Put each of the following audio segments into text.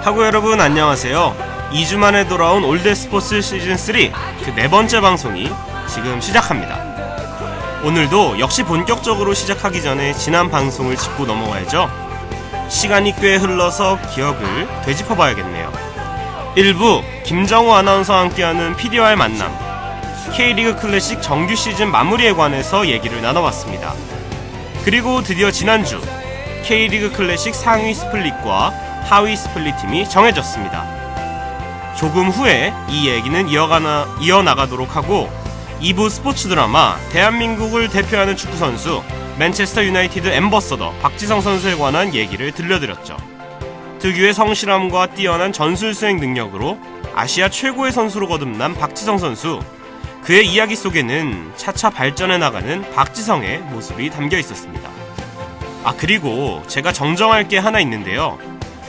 타구 여러분 안녕하세요. 2주 만에 돌아온 올드스포츠 시즌3 그 네 번째 방송이 지금 시작합니다. 오늘도 역시 본격적으로 시작하기 전에 지난 방송을 짚고 넘어가야죠. 시간이 꽤 흘러서 기억을 되짚어봐야겠네요. 1부 김정우 아나운서와 함께하는 PD와의 만남, K리그 클래식 정규 시즌 마무리에 관해서 얘기를 나눠봤습니다. 그리고 드디어 지난주 K리그 클래식 상위 스플릿과 하위 스플릿 팀이 정해졌습니다. 조금 후에 이 얘기는 이어나가도록 하고 2부 스포츠 드라마 대한민국을 대표하는 축구선수 맨체스터 유나이티드 앰버서더 박지성 선수에 관한 얘기를 들려드렸죠. 특유의 성실함과 뛰어난 전술 수행 능력으로 아시아 최고의 선수로 거듭난 박지성 선수, 그의 이야기 속에는 차차 발전해 나가는 박지성의 모습이 담겨 있었습니다. 그리고 제가 정정할 게 하나 있는데요.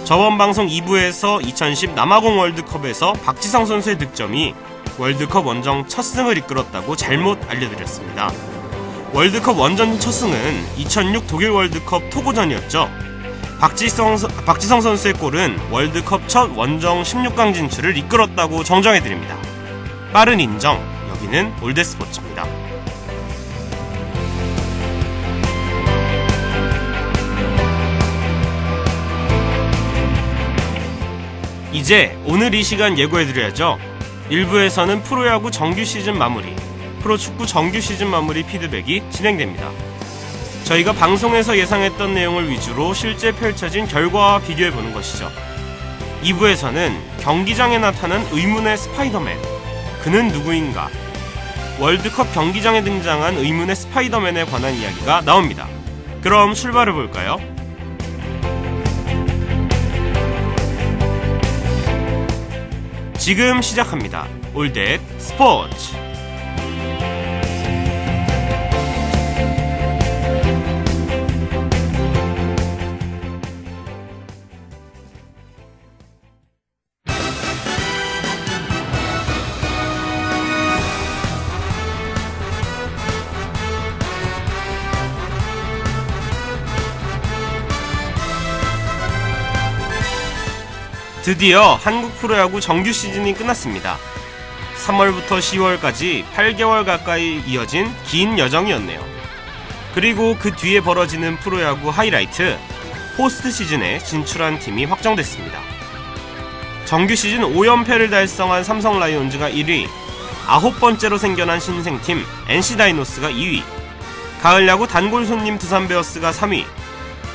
저번 방송 2부에서 2010 남아공 월드컵에서 박지성 선수의 득점이 월드컵 원정 첫 승을 이끌었다고 잘못 알려드렸습니다. 월드컵 원정 첫 승은 2006 독일 월드컵 토고전이었죠. 박지성 선수의 골은 월드컵 첫 원정 16강 진출을 이끌었다고 정정해드립니다. 빠른 인정, 여기는 올드스포츠입니다. 이제 오늘 이 시간 예고해드려야죠. 1부에서는 프로야구 정규 시즌 마무리, 프로축구 정규 시즌 마무리 피드백이 진행됩니다. 저희가 방송에서 예상했던 내용을 위주로 실제 펼쳐진 결과와 비교해보는 것이죠. 2부에서는 경기장에 나타난 의문의 스파이더맨, 그는 누구인가? 월드컵 경기장에 등장한 의문의 스파이더맨에 관한 이야기가 나옵니다. 그럼 출발해볼까요? 지금 시작합니다. 올댓 스포츠. 드디어 한국 프로야구 정규 시즌이 끝났습니다. 3월부터 10월까지 8개월 가까이 이어진 긴 여정이었네요. 그리고 그 뒤에 벌어지는 프로야구 하이라이트, 포스트 시즌에 진출한 팀이 확정됐습니다. 정규 시즌 5연패를 달성한 삼성 라이온즈가 1위, 9번째로 생겨난 신생팀 NC 다이노스가 2위, 가을 야구 단골 손님 두산 베어스가 3위,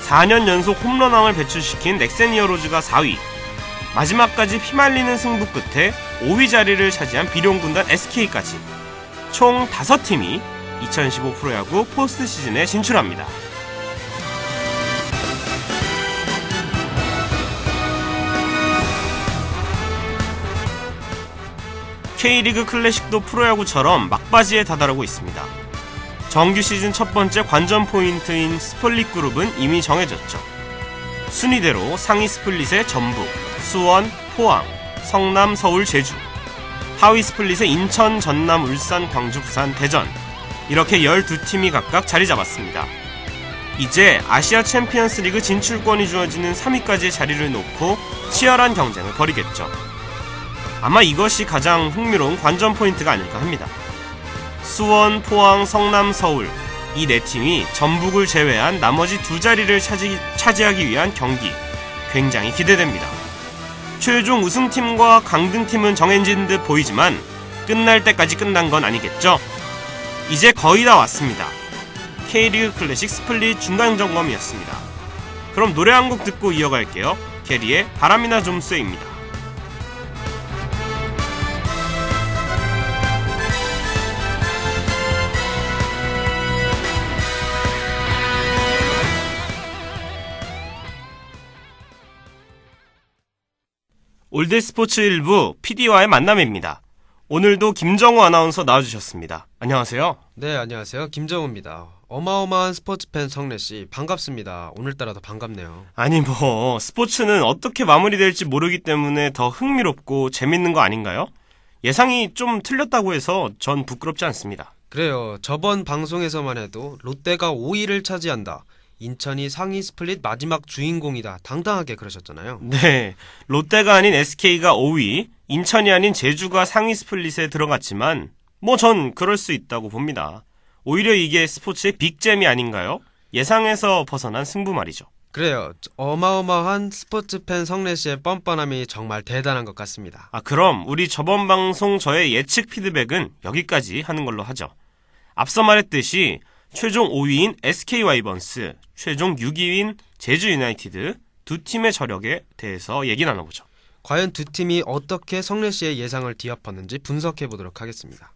4년 연속 홈런왕을 배출시킨 넥센 히어로즈가 4위, 마지막까지 피말리는 승부 끝에 5위 자리를 차지한 비룡군단 SK까지 총 5팀이 2015 프로야구 포스트 시즌에 진출합니다. K리그 클래식도 프로야구처럼 막바지에 다다르고 있습니다. 정규 시즌 첫 번째 관전 포인트인 스플릿 그룹은 이미 정해졌죠. 순위대로 상위 스플릿의 전북, 수원, 포항, 성남, 서울, 제주, 하위 스플릿의 인천, 전남, 울산, 광주, 부산, 대전, 이렇게 12팀이 각각 자리 잡았습니다. 이제 아시아 챔피언스 리그 진출권이 주어지는 3위까지의 자리를 놓고 치열한 경쟁을 벌이겠죠. 아마 이것이 가장 흥미로운 관전 포인트가 아닐까 합니다. 수원, 포항, 성남, 서울, 이 네 팀이 전북을 제외한 나머지 두 자리를 차지하기 위한 경기, 굉장히 기대됩니다. 최종 우승팀과 강등팀은 정해진 듯 보이지만 끝날 때까지 끝난 건 아니겠죠? 이제 거의 다 왔습니다. K리그 클래식 스플릿 중간 점검이었습니다. 그럼 노래 한 곡 듣고 이어갈게요. 게리의 바람이나 좀 쐬입니다. 올드스포츠 1부 PD와의 만남입니다. 오늘도 김정우 아나운서 나와주셨습니다. 안녕하세요. 네, 안녕하세요. 김정우입니다. 어마어마한 스포츠 팬 성래씨 반갑습니다. 오늘따라 더 반갑네요. 아니 스포츠는 어떻게 마무리될지 모르기 때문에 더 흥미롭고 재밌는 거 아닌가요? 예상이 좀 틀렸다고 해서 전 부끄럽지 않습니다. 그래요. 저번 방송에서만 해도 롯데가 5위를 차지한다, 인천이 상위 스플릿 마지막 주인공이다. 당당하게 그러셨잖아요. 네, 롯데가 아닌 SK가 5위, 인천이 아닌 제주가 상위 스플릿에 들어갔지만 전 그럴 수 있다고 봅니다. 오히려 이게 스포츠의 빅잼이 아닌가요? 예상에서 벗어난 승부 말이죠. 그래요. 어마어마한 스포츠 팬 성래 씨의 뻔뻔함이 정말 대단한 것 같습니다. 그럼 우리 저번 방송 저의 예측 피드백은 여기까지 하는 걸로 하죠. 앞서 말했듯이 최종 5위인 SK 와이번스, 최종 6위인 제주 유나이티드 두 팀의 저력에 대해서 얘기 나눠보죠. 과연 두 팀이 어떻게 성래 씨의 예상을 뒤엎었는지 분석해 보도록 하겠습니다.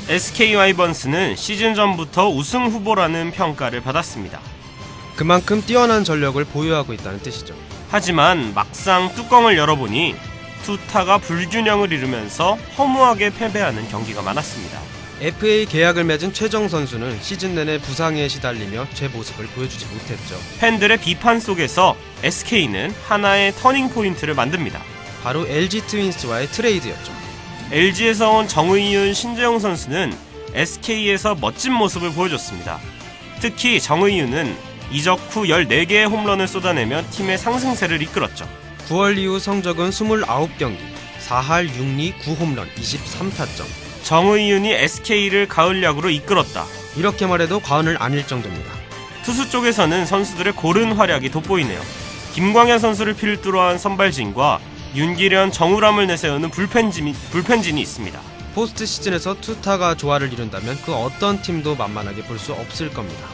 SK 와이번스는 시즌 전부터 우승 후보라는 평가를 받았습니다. 그만큼 뛰어난 전력을 보유하고 있다는 뜻이죠. 하지만 막상 뚜껑을 열어보니 투타가 불균형을 이루면서 허무하게 패배하는 경기가 많았습니다. FA 계약을 맺은 최정 선수는 시즌 내내 부상에 시달리며 제 모습을 보여주지 못했죠. 팬들의 비판 속에서 SK는 하나의 터닝 포인트를 만듭니다. 바로 LG 트윈스와의 트레이드였죠. LG에서 온 정의윤, 신재용 선수는 SK에서 멋진 모습을 보여줬습니다. 특히 정의윤은 이적 후 14개의 홈런을 쏟아내며 팀의 상승세를 이끌었죠. 9월 이후 성적은 29경기, 4할 6리 9홈런 23타점. 정의윤이 SK를 가을 야구로 이끌었다. 이렇게 말해도 과언을 아닐 정도입니다. 투수 쪽에서는 선수들의 고른 활약이 돋보이네요. 김광현 선수를 필두로 한 선발진과 윤기련, 정우람을 내세우는 불펜진이 있습니다. 포스트 시즌에서 투타가 조화를 이룬다면 그 어떤 팀도 만만하게 볼 수 없을 겁니다.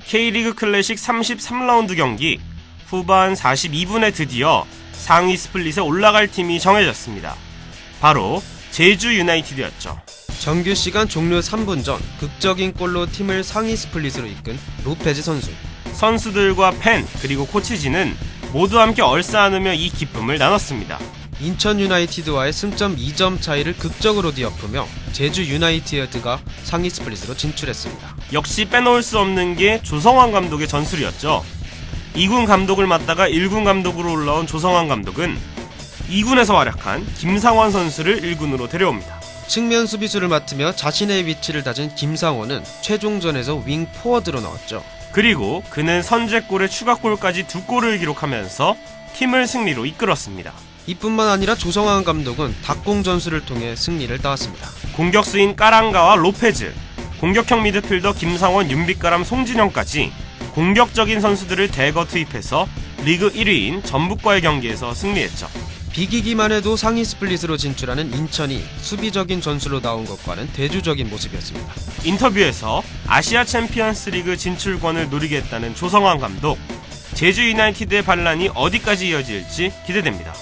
K리그 클래식 33라운드 경기 후반 42분에 드디어 상위 스플릿에 올라갈 팀이 정해졌습니다. 바로 제주 유나이티드였죠. 정규 시간 종료 3분 전 극적인 골로 팀을 상위 스플릿으로 이끈 로페즈 선수. 선수들과 팬 그리고 코치진은 모두 함께 얼싸안으며 이 기쁨을 나눴습니다. 인천 유나이티드와의 승점 2점 차이를 극적으로 뒤엎으며 제주 유나이티드가 상위 스플릿으로 진출했습니다. 역시 빼놓을 수 없는 게 조성환 감독의 전술이었죠. 2군 감독을 맡다가 1군 감독으로 올라온 조성환 감독은 2군에서 활약한 김상원 선수를 1군으로 데려옵니다. 측면 수비수를 맡으며 자신의 위치를 다진 김상원은 최종전에서 윙 포워드로 나왔죠. 그리고 그는 선제골에 추가골까지 2골을 기록하면서 팀을 승리로 이끌었습니다. 이뿐만 아니라 조성환 감독은 닭공 전술을 통해 승리를 따왔습니다. 공격수인 까랑가와 로페즈, 공격형 미드필더 김상원, 윤빛가람, 송진영까지 공격적인 선수들을 대거 투입해서 리그 1위인 전북과의 경기에서 승리했죠. 비기기만 해도 상위 스플릿으로 진출하는 인천이 수비적인 전술로 나온 것과는 대조적인 모습이었습니다. 인터뷰에서 아시아 챔피언스 리그 진출권을 노리겠다는 조성환 감독, 제주 유나이티드의 반란이 어디까지 이어질지 기대됩니다.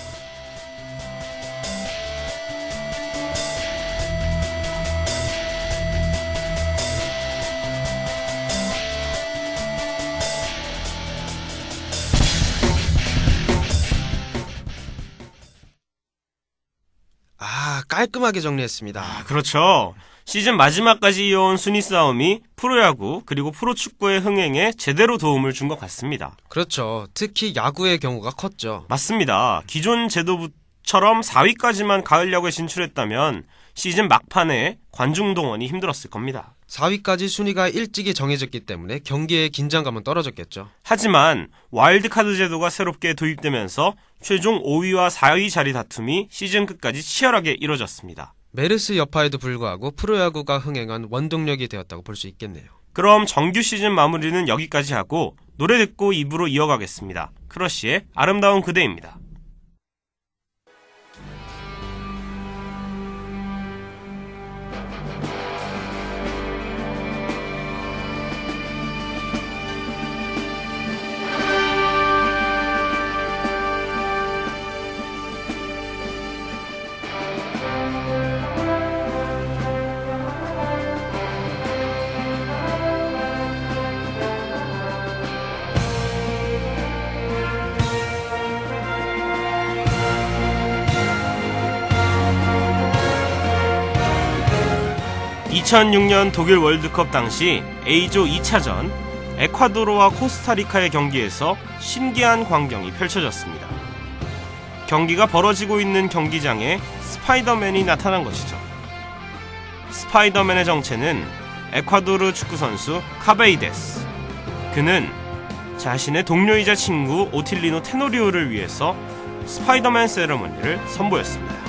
깔끔하게 정리했습니다. 그렇죠. 시즌 마지막까지 이어온 순위 싸움이 프로야구 그리고 프로축구의 흥행에 제대로 도움을 준 것 같습니다. 그렇죠. 특히 야구의 경우가 컸죠. 맞습니다. 기존 제도처럼 4위까지만 가을 야구에 진출했다면 시즌 막판에 관중 동원이 힘들었을 겁니다. 4위까지 순위가 일찍이 정해졌기 때문에 경기의 긴장감은 떨어졌겠죠. 하지만 와일드카드 제도가 새롭게 도입되면서 최종 5위와 4위 자리 다툼이 시즌 끝까지 치열하게 이뤄졌습니다. 메르스 여파에도 불구하고 프로야구가 흥행한 원동력이 되었다고 볼 수 있겠네요. 그럼 정규 시즌 마무리는 여기까지 하고 노래 듣고 2부로 이어가겠습니다. 크러쉬의 아름다운 그대입니다. 2006년 독일 월드컵 당시 A조 2차전 에콰도르와 코스타리카의 경기에서 신기한 광경이 펼쳐졌습니다. 경기가 벌어지고 있는 경기장에 스파이더맨이 나타난 것이죠. 스파이더맨의 정체는 에콰도르 축구선수 카베이데스. 그는 자신의 동료이자 친구 오틸리노 테노리오를 위해서 스파이더맨 세레머니를 선보였습니다.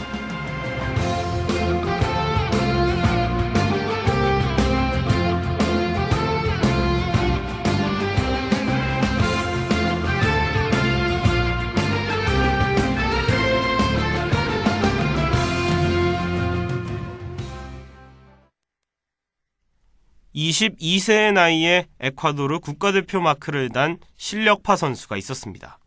(22세의) 나이에 에콰도르 국가대표 마크를 단 실력파 선수가 있었습니다.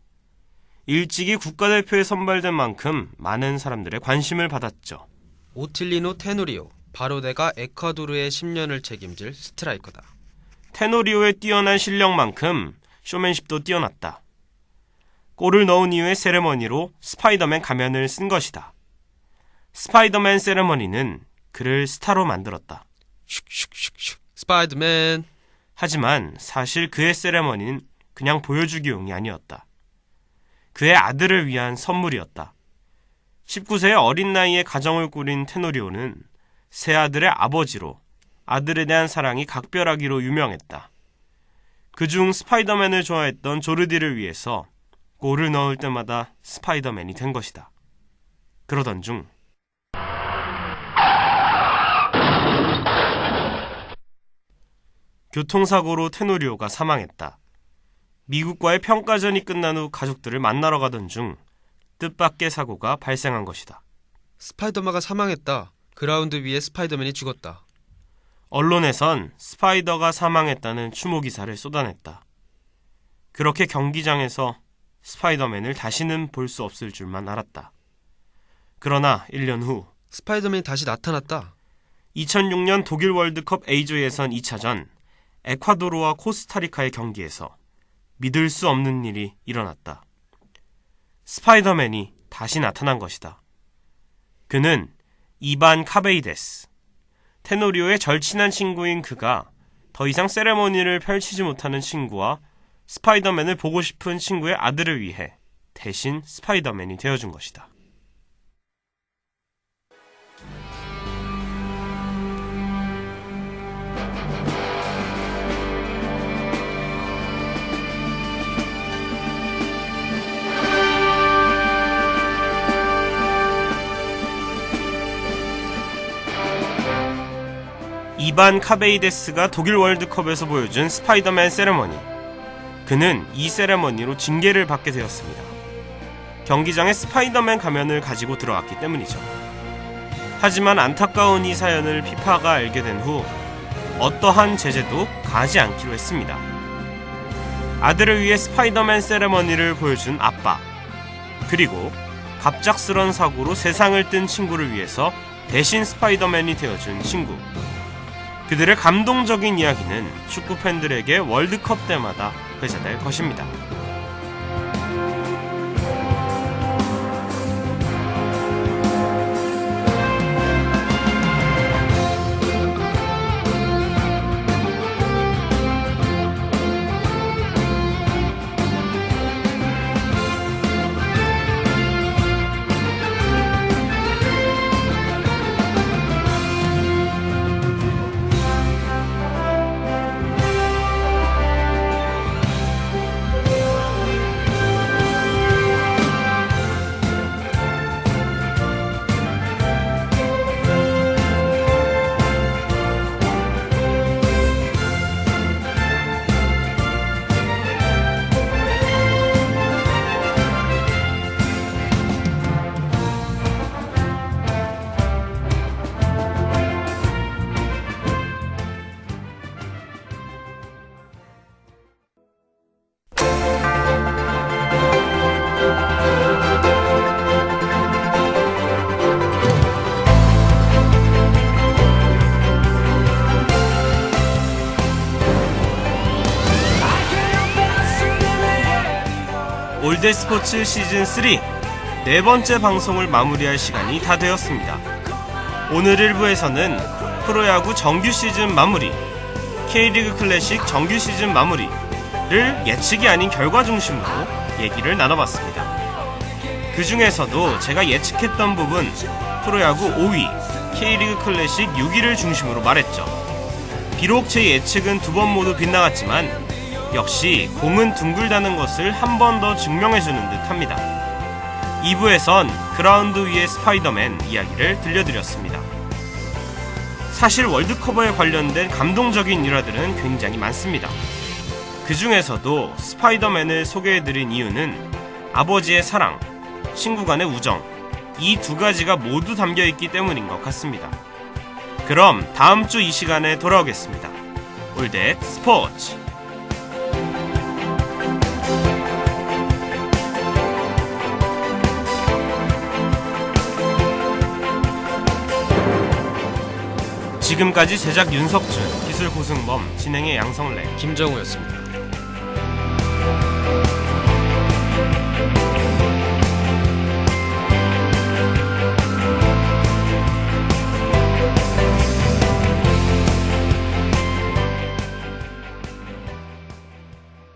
일찍이 국가대표에 선발된 만큼 많은 사람들의 관심을 받았죠. 오틸리노 테누리오, 바로 내가 에콰도르의 10년을 책임질 스트라이커다. 테노리오의 뛰어난 실력만큼 쇼맨십도 뛰어났다. 골을 넣은 이후의 세레머니로 스파이더맨 가면을 쓴 것이다. 스파이더맨 세레머니는 그를 스타로 만들었다. 슉슉슉슉 스파이더맨. 하지만 사실 그의 세레머니는 그냥 보여주기용이 아니었다. 그의 아들을 위한 선물이었다. 19세의 어린 나이에 가정을 꾸린 테노리오는 세 아들의 아버지로 아들에 대한 사랑이 각별하기로 유명했다. 그중 스파이더맨을 좋아했던 조르디를 위해서 골을 넣을 때마다 스파이더맨이 된 것이다. 그러던 중 교통사고로 테노리오가 사망했다. 미국과의 평가전이 끝난 후 가족들을 만나러 가던 중 뜻밖의 사고가 발생한 것이다. 스파이더맨가 사망했다. 그라운드 위에 스파이더맨이 죽었다. 언론에선 스파이더가 사망했다는 추모 기사를 쏟아냈다. 그렇게 경기장에서 스파이더맨을 다시는 볼 수 없을 줄만 알았다. 그러나 1년 후 스파이더맨이 다시 나타났다. 2006년 독일 월드컵 A조 예선 2차전 에콰도르와 코스타리카의 경기에서 믿을 수 없는 일이 일어났다. 스파이더맨이 다시 나타난 것이다. 그는 이반 카베이데스. 테노리오의 절친한 친구인 그가 더 이상 세레머니를 펼치지 못하는 친구와 스파이더맨을 보고 싶은 친구의 아들을 위해 대신 스파이더맨이 되어준 것이다. 이반 카베이데스가 독일 월드컵에서 보여준 스파이더맨 세레머니. 그는 이 세레머니로 징계를 받게 되었습니다. 경기장에 스파이더맨 가면을 가지고 들어왔기 때문이죠. 하지만 안타까운 이 사연을 피파가 알게 된 후 어떠한 제재도 가하지 않기로 했습니다. 아들을 위해 스파이더맨 세레머니를 보여준 아빠, 그리고 갑작스런 사고로 세상을 뜬 친구를 위해서 대신 스파이더맨이 되어준 친구. 그들의 감동적인 이야기는 축구 팬들에게 월드컵 때마다 회자될 것입니다. 올드스포츠 시즌3 네 번째 방송을 마무리할 시간이 다 되었습니다. 오늘 1부에서는 프로야구 정규 시즌 마무리, K리그 클래식 정규 시즌 마무리를 예측이 아닌 결과 중심으로 얘기를 나눠봤습니다. 그 중에서도 제가 예측했던 부분, 프로야구 5위, K리그 클래식 6위를 중심으로 말했죠. 비록 제 예측은 2번 모두 빗나갔지만 역시 공은 둥글다는 것을 한 번 더 증명해주는 듯 합니다. 2부에선 그라운드 위의 스파이더맨 이야기를 들려드렸습니다. 사실 월드컵에 관련된 감동적인 일화들은 굉장히 많습니다. 그 중에서도 스파이더맨을 소개해드린 이유는 아버지의 사랑, 친구 간의 우정, 이 두 가지가 모두 담겨있기 때문인 것 같습니다. 그럼 다음 주 이 시간에 돌아오겠습니다. 올댓 스포츠! 지금까지 제작 윤석준, 기술 고승범, 진행의 양성래, 김정우였습니다.